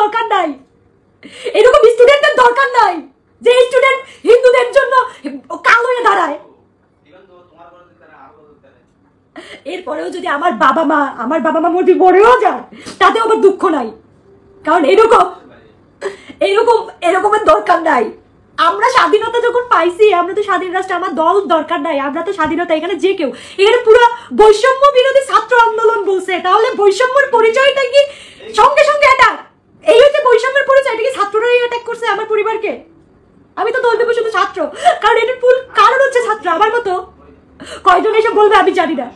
দরকার নাই, এরকম স্টুডেন্টের দরকার নাই যে স্টুডেন্ট হিন্দুদের জন্য কাল হয়ে দাঁড়ায়। এরপরেও যদি আমার বাবা মা মধ্যে মরেও যায় তাতেও আমার দুঃখ নাই, কারণ এরকমের দরকার নাই। আমরা স্বাধীনতা যখন পাইছি, আমরা তো স্বাধীন রাষ্ট্রে, আমার দল দরকার নাই, আমরা তো স্বাধীনতা, এখানে যে কেউ, এখানে পুরো বৈষম্য বিরোধী ছাত্র আন্দোলন বলছে, তাহলে বৈষম্যের পরিচয়টা কি সঙ্গে সঙ্গে অ্যাটাক? এই হচ্ছে বৈষম্যের পরিচয়, এটা কি ছাত্ররাই অ্যাটাক করছে আমার পরিবারকে? আমি তো দল দেবো শুধু ছাত্র, কারণ এটার ফুল কারণ হচ্ছে ছাত্র। আমার মতো কয়জন এসব বলবে আমি জানি না,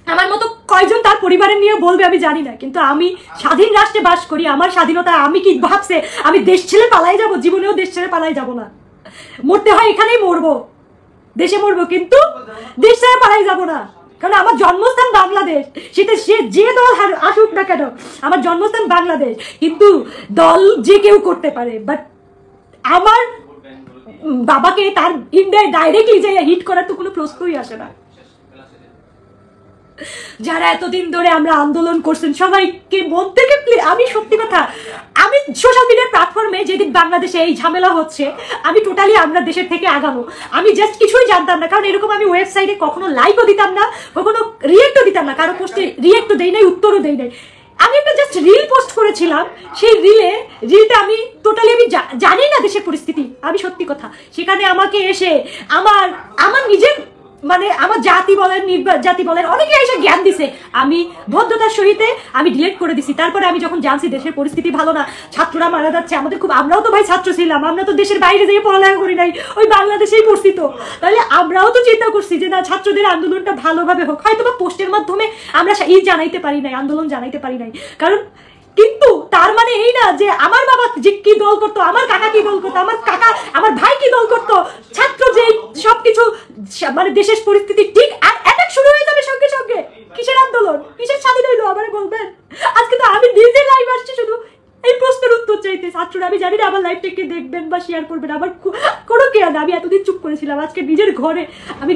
আমার মতো কয়জন তার পরিবারের নিয়ে বলবে আমি জানি না, কিন্তু আমি স্বাধীন রাষ্ট্রে বাস করি, আমার স্বাধীনতা আমি কি ভাবছে আমি দেশ ছেড়ে পালাই যাব? জীবনেও দেশ ছেড়ে পালাই যাব না, মরতে হয় এখানেই মরবো, দেশে মরবো, কিন্তু দেশ ছেড়ে পালাই যাব না, কারণ আমার জন্মস্থান বাংলাদেশ। সেটা সে যে দল আসুক না কেন, আমার জন্মস্থান বাংলাদেশ। কিন্তু দল যে কেউ করতে পারে, বাট আমার বাবাকে তার ইন্ডিয়ায় ডাইরেক্টলি যাইয়া হিট করার তো কোনো প্রশ্নই আসে না। যারা এতদিন ধরে আমরা আন্দোলন করছেন সবাইকে মন থেকে আমি সত্যি কথা, আমি সোশ্যাল মিডিয়ার প্ল্যাটফর্মে যেদিন বাংলাদেশে এই ঝামেলা হচ্ছে, আমি টোটালি আমরা দেশের থেকে আগানো, আমি জাস্ট কিছুই জানতাম না, কারণ এরকম আমি ওয়েবসাইটে কখনো লাইকও দিতাম না, কখনো রিয়েক্টও দিতাম না, কারো পোস্টে রিয়েক্টও দেই নাই, উত্তরও দেই নাই। আমি একটা জাস্ট রিল পোস্ট করেছিলাম, সেই রিলটা আমি টোটালি আমি জানি না দেশের পরিস্থিতি, আমি সত্যি কথা। সেখানে আমাকে এসে আমার নিজের মানে আমার জাতি বলেন জাতি বলেন অনেকে এসে জ্ঞান দিছে, আমি ভদ্রতার সহিত আমি ডিলিট করে দিছি। তারপরে আমি যখন জানছি দেশের পরিস্থিতি ভালো না, ছাত্ররা মারা যাচ্ছে, আমাদের খুব, আমরাও তো ভাই ছাত্র ছিলাম, আমরা তো দেশের বাইরে যেয়ে পড়ালেখা করি নাই, ওই বাংলাদেশেই পড়ছি, তো তাহলে আমরাও তো চিন্তা করছি যে না, ছাত্রদের আন্দোলনটা ভালোভাবে হোক। হয়তো বা পোস্টের মাধ্যমে আমরা জানাইতে পারি নাই, আন্দোলন জানাইতে পারি নাই, কারণ কিন্তু তার মানে এই না যে আমার বাবা যে কি দল করতো, আমার কাকা কি দল করতো, আমার ভাই কি দল করতো, ছাত্র যে সবকিছু মানে দেশের পরিস্থিতি ঠিক আর অ্যাটাক শুরু হয়ে যাবে সঙ্গে সঙ্গে। কিসের আন্দোলন, কিসের স্বাধীন হইলো আমার বলবেন? আজকে তো আমি নিজে লাইভ আসছি শুধু এই প্রশ্নের উত্তর চাইতে। ছাত্ররা, আমি জানি না আমার লাইভটাকে দেখবেন বা শেয়ার করবেন, আমার কোনো কেয়ার না, আমি এতদিন চুপ করেছিলাম, আজকে নিজের ঘরে আমি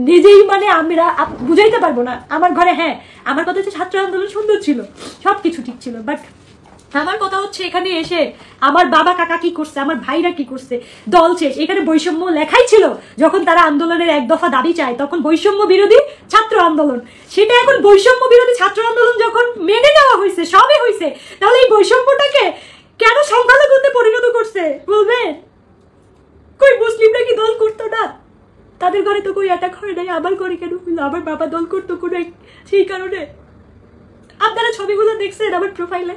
নিজেই মানে আমরা বুঝাইতে পারবো না আমার ঘরে। হ্যাঁ, আমার কথা হচ্ছে ছাত্র আন্দোলন সুন্দর ছিল, সবকিছু ঠিক ছিল, বাট আমার কথা হচ্ছে এখানে এসে আমার বাবা কাকা কি করছে, আমার ভাইরা কি করছে, দল শেষ। এখানে বৈষম্য লেখাই ছিল, যখন তারা আন্দোলনের এক দফা দাবি চায় তখন বৈষম্য বিরোধী ছাত্র আন্দোলন, সেটা এখন বৈষম্য বিরোধী ছাত্র আন্দোলন যখন মেনে নেওয়া হয়েছে, সবই হয়েছে, তাহলে এই বৈষম্যটাকে কেন সংখ্যালঘুতে পরিণত করছে বলবেন? কই মুসলিমরা কি দল করতো না? তাদের ঘরে তো কই অ্যাটাক হয় নাই, আমার ঘরে কেন হইলো? আমার বাবা দল করতো কোনো সেই কারণে। আপনারা ছবিগুলো দেখছেন আমার প্রোফাইলে,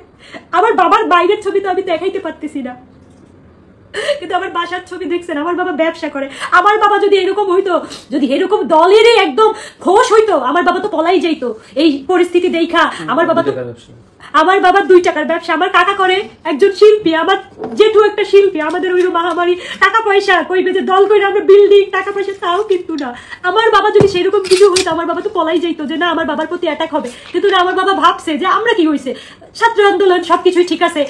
আমার বাবার বাইরের ছবি তো আমি দেখাইতে পারতেছি না, কিন্তু আমার বাসার ছবি দেখছেন, আমার বাবা ব্যবসা করে। আমার বাবা যদি এরকম হইতো, যদি এরকম দলেরই একদম খোশ হইতো, আমার বাবা তো পলাই যাইতো এই পরিস্থিতি দেখা। আমার বাবা 2 টাকার ব্যবসা, আমার কাকা করে একজন শিল্পী, আমার জেঠু একটা শিল্পী, আমাদের ওই মহামারী টাকা পয়সা কইবে যে দল করে আমরা বিল্ডিং টাকা পয়সা, তাও কিন্তু না। আমার বাবা যদি সেরকম কিছু হইতো, আমার বাবা তো পলাই যাইতো যে না আমার বাবার প্রতি অ্যাটাক হবে, কিন্তু না, আমার বাবা ভাবছে যে আমরা কি হয়েছে, ছাত্র আন্দোলন সবকিছুই ঠিক আছে,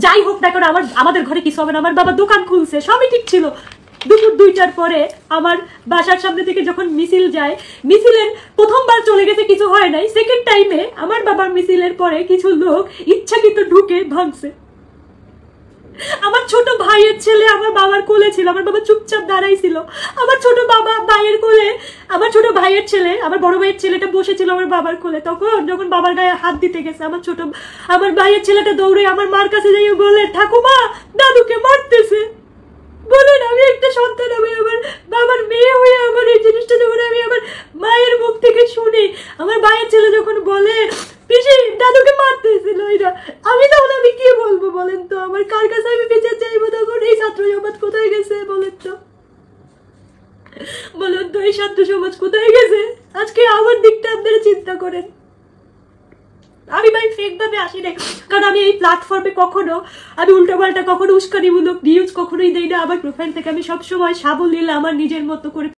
যাই হোক না কেন আমাদের ঘরে কিছু হবে না। আমার বাবা দোকান খুলছে, সবই ঠিক ছিল। দুপুর 2টার পরে আমার বাসার সামনে থেকে যখন মিছিল যায়, মিছিলের প্রথমবার চলে গেছে, কিছু হয় নাই, সেকেন্ড টাইমে আমার বাবার মিছিলের পরে কিছু লোক ইচ্ছাকৃত ঢুকে ভাঙছে। আমার ছোট ভাইয়ের ছেলে আমার বাবার কোলে ছিল, আমার বাবা চুপচাপ দাঁড়াইছিল, আমার ছোট ভাইয়ের কোলে আমার ছোট ভাইয়ের ছেলে, আমার বড় ভাইয়ের ছেলেটা বসেছিল আমার বাবার কোলে। তখন যখন বাবার গায়ে হাত দিতে গেছে, আমার ভাইয়ের ছেলেটা দৌড়ে আমার মার কাছে যাই বলে, ঠাকুমা দাদুকে মারতেছে। বলেন, আমি একটা সন্তান, আমি আমার বাবার মেয়ে হয়ে আমার এই জিনিসটা যখন আমি আমার মায়ের মুখ থেকে শুনি, আমার ভাইয়ের ছেলে যখন বলে পিসি দাদুকে মারতেছিল, আমি তাহলে আমি কি বলবো বলেন তো? আমার কার কাছে আমি বিচার চাইবো তখন? এই ছাত্র সমাজ কোথায় গেছে বলেন তো? এই ছাত্র সমাজ কোথায় গেছে? আজকে আমার দিকটা আপনারা চিন্তা করেন। আমি ভাই ফেক ভাবে আসি নাই, কারণ আমি এই প্ল্যাটফর্মে কখনো আমি উল্টোপাল্টা কখনো উস্কানিমূলক নিউজ কখনোই দেই না। আমার প্রোফাইল থেকে আমি সবসময় সাবলীল আমার নিজের মতো করে